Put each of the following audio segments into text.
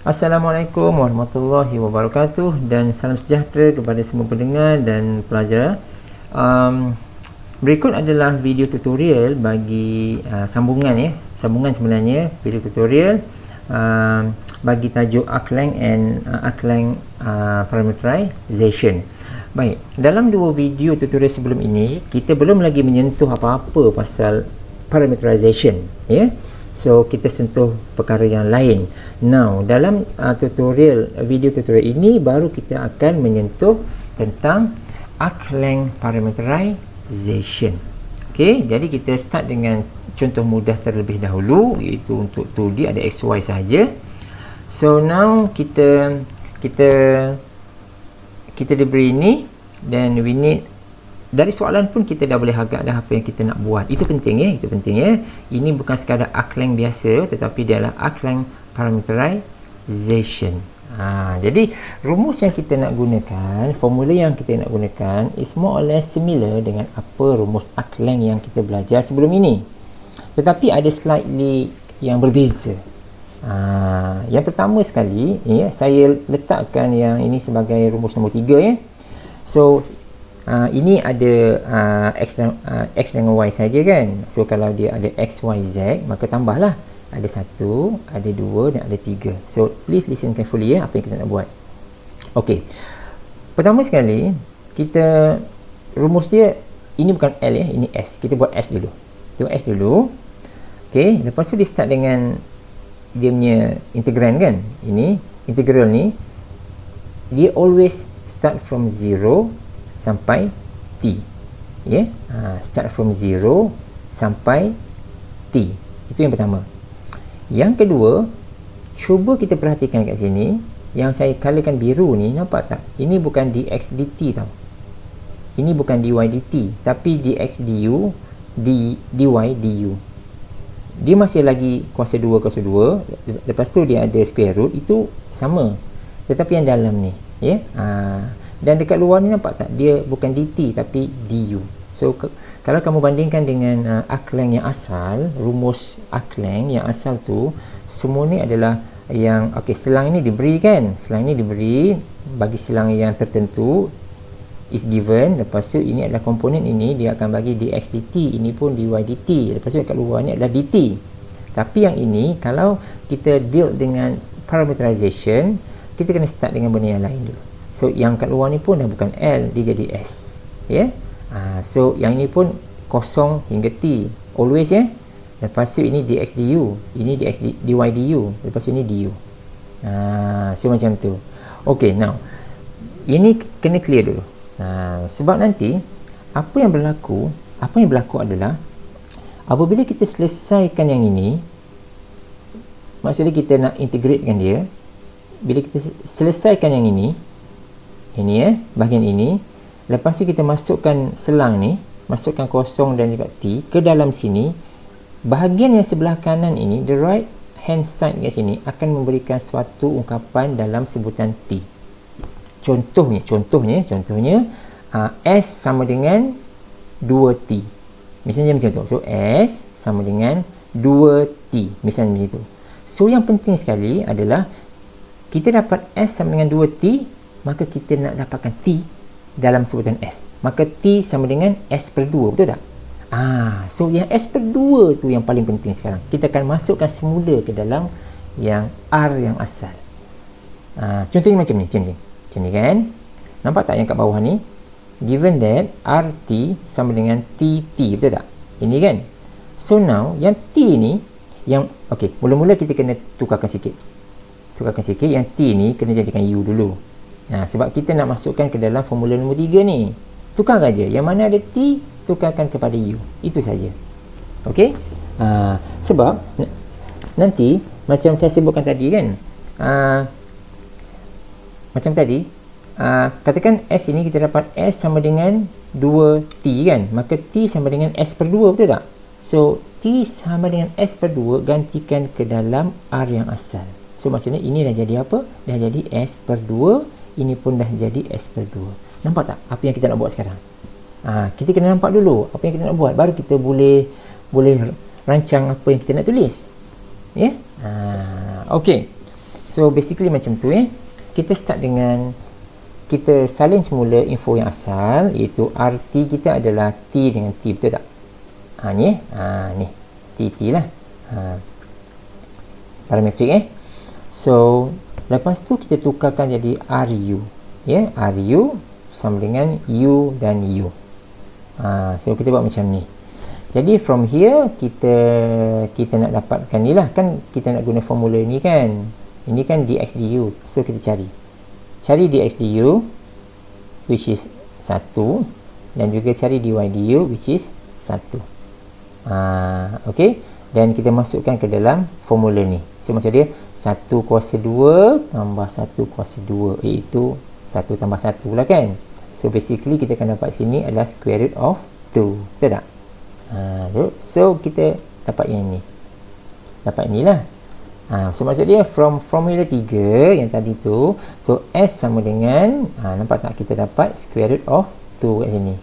Assalamualaikum warahmatullahi wabarakatuh dan salam sejahtera kepada semua pendengar dan pelajar. Berikut adalah video tutorial bagi sambungan sebenarnya video tutorial bagi tajuk arc-length and arc-length parameterization. Baik, dalam dua video tutorial sebelum ini kita belum lagi menyentuh apa-apa pasal parameterization, ya. So kita sentuh perkara yang lain. Now dalam video tutorial ini baru kita akan menyentuh tentang arc-length parameterization. Okey, jadi kita start dengan contoh mudah terlebih dahulu, iaitu untuk 2D ada XY saja. So now kita diberi ini dan we need, dari soalan pun kita dah boleh agak dah apa yang kita nak buat. Itu penting ya, ini bukan sekadar arc-length biasa, tetapi dia adalah arc-length parameterization. Jadi rumus yang kita nak gunakan, formula yang kita nak gunakan is more or less similar dengan apa rumus arc-length yang kita belajar sebelum ini, tetapi ada slightly yang berbeza. Yang pertama sekali ya, saya letakkan yang ini sebagai rumus nombor 3 ya. So ini ada X dengan Y saja kan. So kalau dia ada X, Y, Z, maka tambahlah. Ada 1, ada 2 dan ada 3. So please listen carefully ya, apa yang kita nak buat. Okey, pertama sekali kita, rumus dia ini bukan L ya, ini S. Kita buat S dulu. Kita buat S dulu. Okey, lepas tu dia start dengan dia punya integran kan. Ini integral ni dia always start from 0 sampai T, ya. Start from 0 sampai T. Itu yang pertama. Yang kedua, cuba kita perhatikan kat sini, yang saya colourkan biru ni, nampak tak? Ini bukan dx dt tau. Ini bukan dy dt, tapi dx du, dy du. Dia masih lagi kuasa 2 kuasa 2. Lepas tu dia ada square root, itu sama. Tetapi yang dalam ni, ya. Dan dekat luar ni nampak tak, dia bukan dt tapi du. So kalau kamu bandingkan dengan arc-length yang asal, rumus arc-length yang asal tu, semua ni adalah yang selang ni diberi kan, selang ni diberi bagi selang yang tertentu is given. Lepas tu ini adalah komponen ini, dia akan bagi dx dt, ini pun dy dt. Lepas tu dekat luar ni adalah dt. Tapi yang ini kalau kita deal dengan parameterization, kita kena start dengan benda yang lain dulu. So yang kat luar ni pun dah bukan L, dia jadi S, ya. So yang ini pun kosong hingga T always ya. Lepas tu ini dx du, ini dx dy du, lepas tu ini du. So macam tu. Okay, now ini kena clear dulu. Sebab nanti apa yang berlaku adalah apabila kita selesaikan yang ini, maksudnya kita nak integratekan dia, bila kita selesaikan yang ini ya, bahagian ini, lepas tu kita masukkan selang ni, masukkan kosong dan juga T ke dalam sini, bahagian yang sebelah kanan ini, the right hand side kat sini akan memberikan suatu ungkapan dalam sebutan T. Contohnya S sama dengan 2T, misalnya macam tu. So S sama dengan 2T, misalnya macam tu. So yang penting sekali adalah kita dapat S sama dengan 2T, maka kita nak dapatkan T dalam sebutan S, maka T sama dengan S per 2, betul tak? So yang S per 2 tu yang paling penting sekarang. Kita akan masukkan semula ke dalam yang R yang asal. Contohnya macam ni kan, nampak tak yang kat bawah ni, given that RT sama dengan TT, betul tak? Ini kan. So now yang T ni, yang mula-mula kita kena tukarkan sikit, yang T ni kena jadikan U dulu. Sebab kita nak masukkan ke dalam formula nombor 3 ni, tukar aja, yang mana ada T tukarkan kepada U, itu saja. Okey, sebab nanti macam saya sebutkan tadi kan, macam tadi, katakan S ini kita dapat S sama dengan 2T kan, maka T sama dengan S per 2, betul tak? So T sama dengan S per 2 gantikan ke dalam R yang asal. So maksudnya ini dah jadi apa? Dah jadi S per 2, ini pun dah jadi S per 2. Nampak tak apa yang kita nak buat sekarang? Kita kena nampak dulu apa yang kita nak buat, baru kita boleh rancang apa yang kita nak tulis, ya. Okey, so So basically macam tu kita start dengan kita salin semula info yang asal, iaitu RT kita adalah T dengan T, betul tak? Ni ni TT lah, parametrik So lepas tu kita tukarkan jadi RU, RU sama dengan U dan U. So kita buat macam ni. Jadi from here kita nak dapatkan ni lah, kan kita nak guna formula ni kan, ini kan dx du. So kita cari dx du which is 1, dan juga cari dy du which is 1. Okay, dan kita masukkan ke dalam formula ni. So maksud dia 1 kuasa 2 tambah 1 kuasa 2, iaitu 1 tambah 1 lah kan. So basically kita akan dapat sini adalah square root of 2, betul tak? So kita dapat yang ni, dapat inilah. So maksud dia from formula 3 yang tadi tu, so S sama dengan nampak tak, kita dapat square root of 2 kat sini.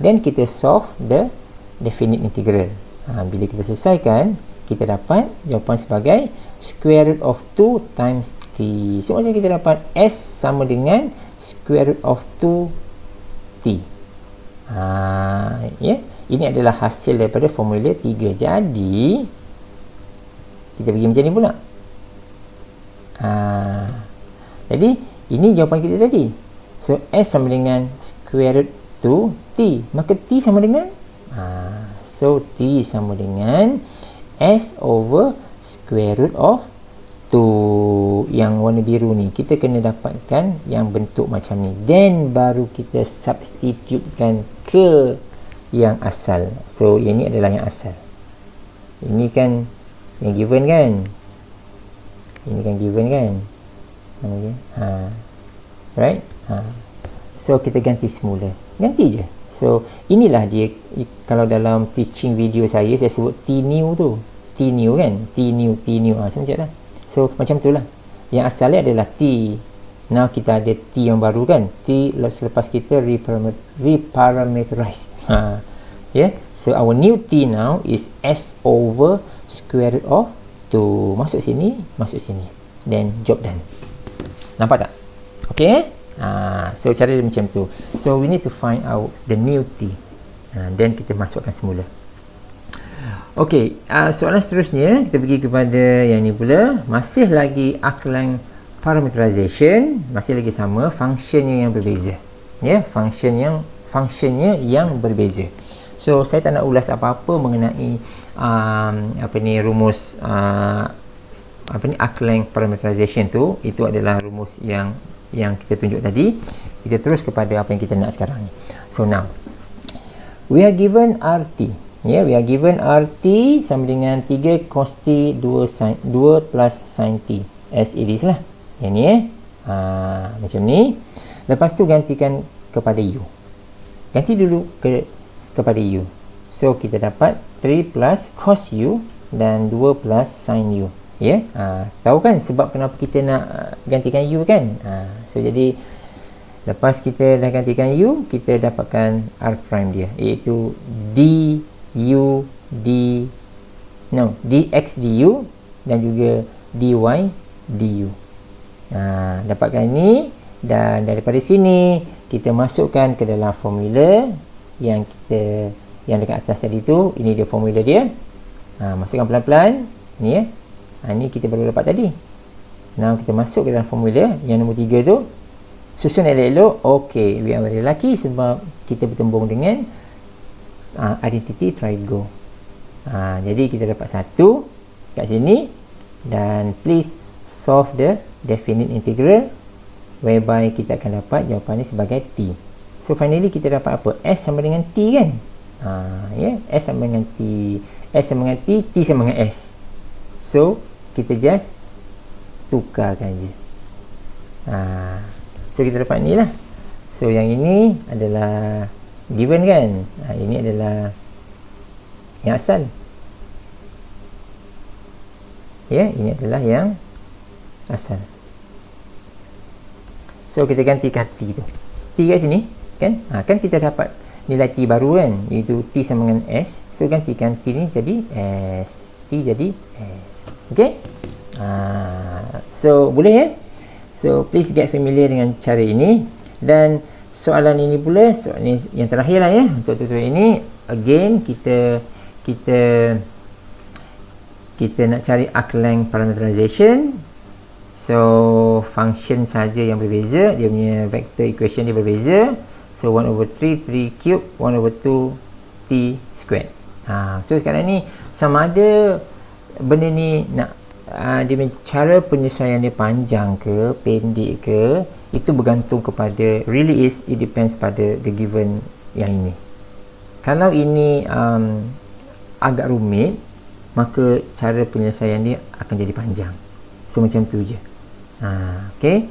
Then kita solve the definite integral. Bila kita selesaikan, kita dapat jawapan sebagai square root of 2 times T. So maksudnya kita dapat S sama dengan square root of 2 T. Ini adalah hasil daripada formula 3. Jadi kita pergi macam ni pula. Jadi ini jawapan kita tadi. So S sama dengan square root 2 T, maka T sama dengan so T sama dengan S over square root of 2. Yang warna biru ni kita kena dapatkan yang bentuk macam ni, then baru kita substitutekan ke yang asal. So yang ni adalah yang asal. Ini kan yang given kan, ini kan given kan, right? So kita ganti semula, ganti je. So inilah dia, kalau dalam teaching video saya sebut T new tu, T new kan, T new macam lah. So macam tu lah, yang asalnya adalah T, now kita ada T yang baru kan, T selepas kita reparameterize. So our new T now is S over square root of 2. Masuk sini, then job done. Nampak tak? Okay, so cara dia macam tu. So we need to find out the new T, then kita masukkan semula. Okay, soalan seterusnya kita pergi kepada yang ni pula, masih lagi arc-length parameterization, masih lagi sama, functionnya yang berbeza, functionnya yang berbeza. So saya tak nak ulas apa-apa mengenai rumus arc-length parameterization tu. Itu adalah rumus yang kita tunjuk tadi. Kita terus kepada apa yang kita nak sekarang ni. So now we are given RT, we are given RT sama dengan 3 cos T 2 plus sin T, as it is lah. Yang ni macam ni. Lepas tu gantikan kepada U, ganti dulu kepada U. So kita dapat 3 plus cos U dan 2 plus sin U. Tahu kan sebab kenapa kita nak gantikan U kan? So jadi lepas kita dah gantikan U, kita dapatkan R prime dia, iaitu dx du dan juga dy du. Dapatkan ini, dan daripada sini kita masukkan ke dalam formula yang dekat atas tadi tu. Ini dia formula dia. Masukkan pelan-pelan ni ini kita baru dapat tadi. Now kita masuk ke dalam formula yang nombor 3 tu, susun elok-elok. Okay, we are very lucky sebab kita bertembung dengan identity trigo. Jadi kita dapat 1 kat sini, dan please solve the definite integral whereby kita akan dapat jawapan ni sebagai T. So finally kita dapat apa? S sama dengan T kan? S sama dengan T, S sama dengan T, T sama dengan S. So kita just tukarkan je. So kita dapat ni lah. So yang ini adalah given kan, ini adalah yang asal. Ini adalah yang asal. So kita gantikan T tu, T kat sini kan, kan kita dapat nilai T baru kan, iaitu T sama dengan S. So gantikan T ni jadi S, T jadi S. Okay, So boleh ya. So please get familiar dengan cara ini. Dan soalan ini pula, soalan ini yang terakhir lah ya untuk tutorial ini. Again kita nak cari arc length parameterization. So function saja yang berbeza, dia punya vector equation dia berbeza. So 1/3 3 cube 1/2 t squared. So sekarang ni sama ada benda ni nak dia punya cara penyelesaian dia panjang ke pendek ke, itu bergantung kepada, really is, it depends pada the given yang ini. Kalau ini agak rumit, maka cara penyelesaian dia akan jadi panjang. So macam tu je. Okay,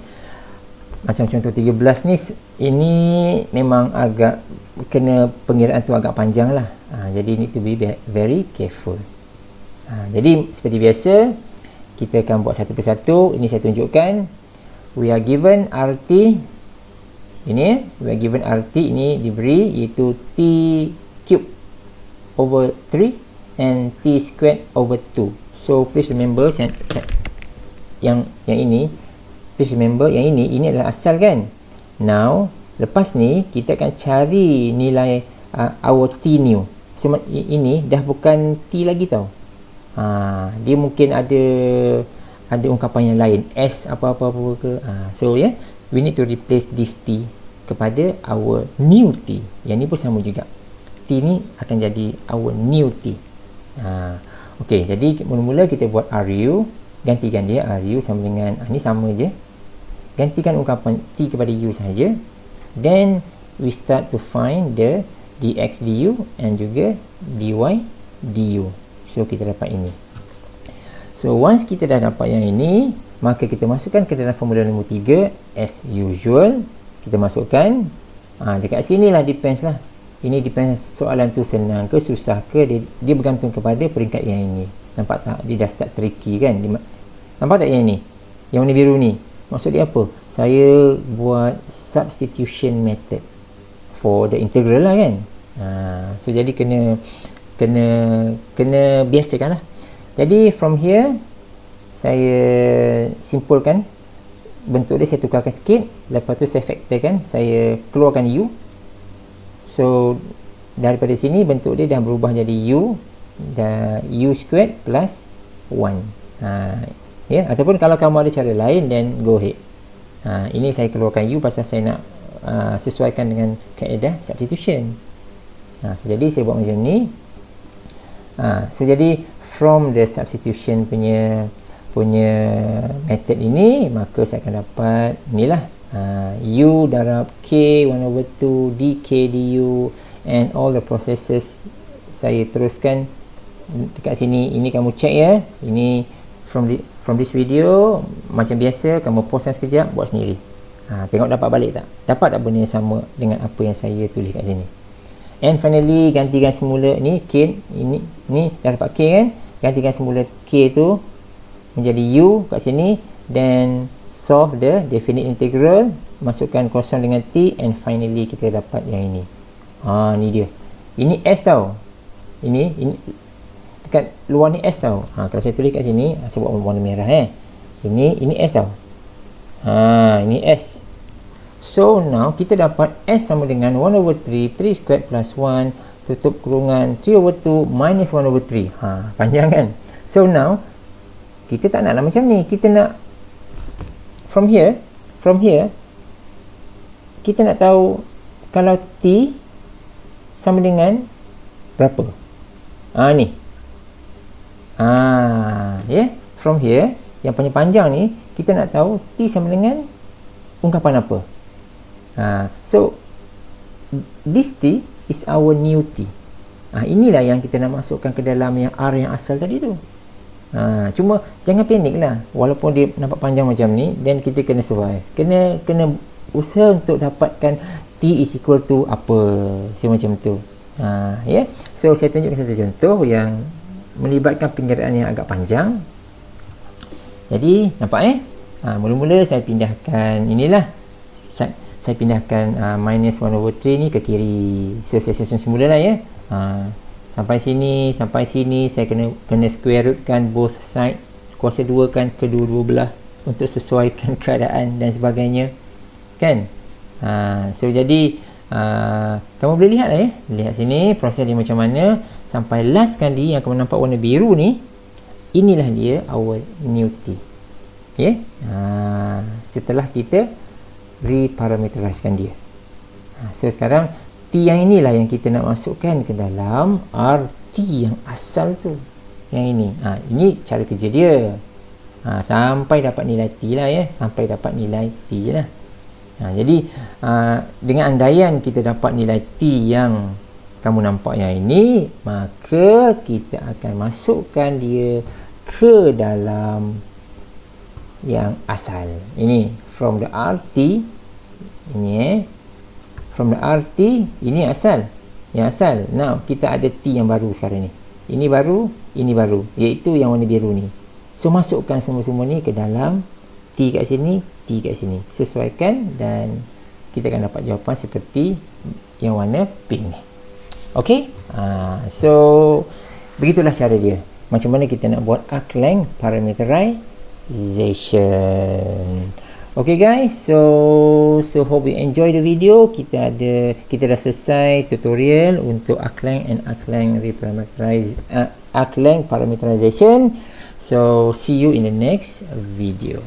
macam contoh 13 ni, ini memang agak kena pengiraan tu agak panjang lah. Jadi need to be very careful. Jadi seperti biasa, kita akan buat satu persatu. Ini saya tunjukkan. We are given RT. Ini we are given RT ini diberi iaitu T cube over 3 and T squared over 2. So please remember yang ini, please remember yang ini adalah asal kan. Now lepas ni kita akan cari nilai our T new. So ini dah bukan T lagi tau. Dia mungkin ada ungkapan yang lain, S apa-apa ke. So yeah, we need to replace this T kepada our new T. Yang ni pun sama juga. T ni akan jadi our new T. Okey, jadi mula-mula kita buat RU, gantikan dia RU sama dengan ni sama je. Gantikan ungkapan T kepada U saja. Then we start to find the dx du and juga dy du. So kita dapat ini. So once kita dah dapat yang ini, maka kita masukkan ke dalam formula nombor 3 as usual. Kita masukkan dekat sini lah, depends lah. Ini depends soalan tu senang ke susah ke, dia bergantung kepada peringkat yang ini. Nampak tak? Dia dah start tricky kan. Nampak tak yang ni? Yang warna biru ni. Maksud dia apa? Saya buat substitution method for the integral lah kan. So jadi kena biasakan lah. Jadi from here saya simpulkan bentuk dia, saya tukarkan sikit. Lepas tu saya factorkan, saya keluarkan U. So daripada sini bentuk dia dah berubah jadi U, dah U squared plus 1. Ya, ataupun kalau kamu ada cara lain, then go ahead. Ini saya keluarkan U pasal saya nak sesuaikan dengan kaedah substitution. So jadi saya buat macam ni. So jadi from the substitution punya method ini, maka saya akan dapat inilah U darab K 1/2 dk du, and all the processes saya teruskan dekat sini. Ini kamu check ya. Ini from this video, macam biasa kamu pause sekejap, buat sendiri. Tengok dapat balik tak? Dapat tak benda yang sama dengan apa yang saya tulis kat sini? And finally, gantikan semula ni K, ni dah dapat K kan? Gantikan semula K tu menjadi U kat sini, then solve the definite integral, masukkan kosong dengan T, and finally kita dapat yang ini. Ni dia. Ini S tau. Ini dekat luar ni S tau. Kalau saya tulis kat sini, saya buat warna merah Ini S tau. Ini S. So now kita dapat S sama dengan 1/3 3 squared plus 1 tutup kurungan 3/2 minus 1/3. Panjang kan? So now kita tak naklah macam ni. Kita nak from here kita nak tahu kalau T sama dengan berapa. Ni. From here yang panjang ni kita nak tahu T sama dengan ungkapan apa. So this T is our new T. Inilah yang kita nak masukkan ke dalam yang R yang asal tadi tu. Cuma jangan panik lah, walaupun dia nampak panjang macam ni, dan kita kena survive, kena usaha untuk dapatkan T is equal to apa, macam tu. So saya tunjukkan satu contoh yang melibatkan pengiraan yang agak panjang. Jadi nampak mula-mula saya pindahkan inilah, saya pindahkan minus 1/3 ni ke kiri. So saya susun semula lah sampai sini saya kena square rootkan both side, kuasa 2 kan kedua-dua belah untuk sesuaikan keadaan dan sebagainya, kan? So jadi kamu boleh lihat lah ya, lihat sini proses dia macam mana sampai last kali yang kamu nampak warna biru ni, inilah dia our new T. Okay? Setelah kita reparameteriskan dia, so sekarang T yang inilah yang kita nak masukkan ke dalam RT yang asal tu, yang ini. Ini cara kerja dia. Sampai dapat nilai T lah ya, sampai dapat nilai T lah. Jadi dengan andaian kita dapat nilai T yang kamu nampak yang ini, maka kita akan masukkan dia ke dalam yang asal. Ini from the RT, ini from the RT, ini asal, yang asal. Now kita ada T yang baru sekarang ni, ini baru, ini baru, iaitu yang warna biru ni. So masukkan semua-semua ni ke dalam T kat sini, T kat sini, sesuaikan, dan kita akan dapat jawapan seperti yang warna pink ni. Ok, so begitulah cara dia, macam mana kita nak buat arc length parameterization. Okay guys, so hope you enjoy the video. Kita dah selesai tutorial untuk arc length and arc length parameterization. So see you in the next video.